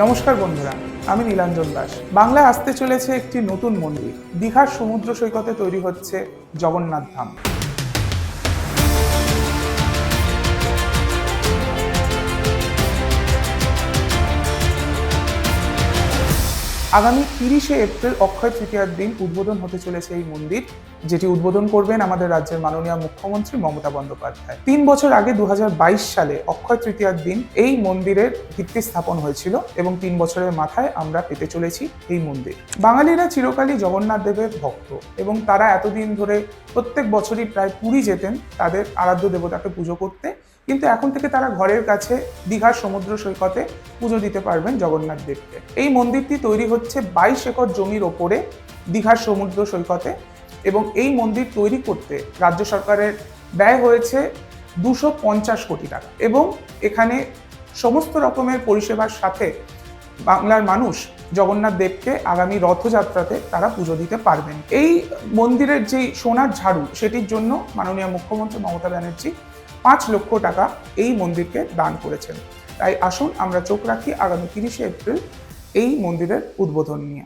নমস্কার বন্ধুরা, আমি নীলাঞ্জন দাস। বাংলায় আসতে চলেছে একটি নতুন মন্দির। দীঘার সমুদ্র সৈকতে তৈরি হচ্ছে জগন্নাথ ধাম। আগামী 30শে এপ্রিল অক্ষয় তৃতীয়ার দিন উদ্বোধন হতে চলেছে এই মন্দির, যেটি উদ্বোধন করবেন আমাদের রাজ্যের মাননীয় মুখ্যমন্ত্রী মমতা বন্দ্যোপাধ্যায়। 3 বছর আগে 2022 সালে অক্ষয় তৃতীয়ার দিন এই মন্দিরের ভিত্তি স্থাপন হয়েছিল এবং 3 বছরের মাথায় আমরা পেতে চলেছি এই মন্দির। বাঙালিরা চিরকালই জগন্নাথ দেবের ভক্ত এবং তারা এতদিন ধরে প্রত্যেক বছরই প্রায় পুরী যেতেন তাদের আরাধ্য দেবতাকে পুজো করতে, কিন্তু এখন থেকে তারা ঘরের কাছে দীঘার সমুদ্র সৈকতে পুজো দিতে পারবেন জগন্নাথ দেবকে। এই মন্দিরটি তৈরি হচ্ছে 22 একর জমির ওপরে দীঘার সমুদ্র সৈকতে এবং এই মন্দির তৈরি করতে রাজ্য সরকারের ব্যয় হয়েছে 250 কোটি টাকা এবং এখানে সমস্ত রকমের পরিষেবার সাথে বাংলার মানুষ জগন্নাথ দেবকে আগামী রথযাত্রাতে তারা পুজো দিতে পারবেন। এই মন্দিরের যে সোনার ঝাড়ু সেটির জন্য মাননীয় মুখ্যমন্ত্রী মমতা ব্যানার্জি 5 লক্ষ টাকা এই মন্দিরকে দান করেছেন। তাই আসুন আমরা চোখ রাখি আগামী 30শে এপ্রিল এই মন্দিরের উদ্বোধন নিয়ে।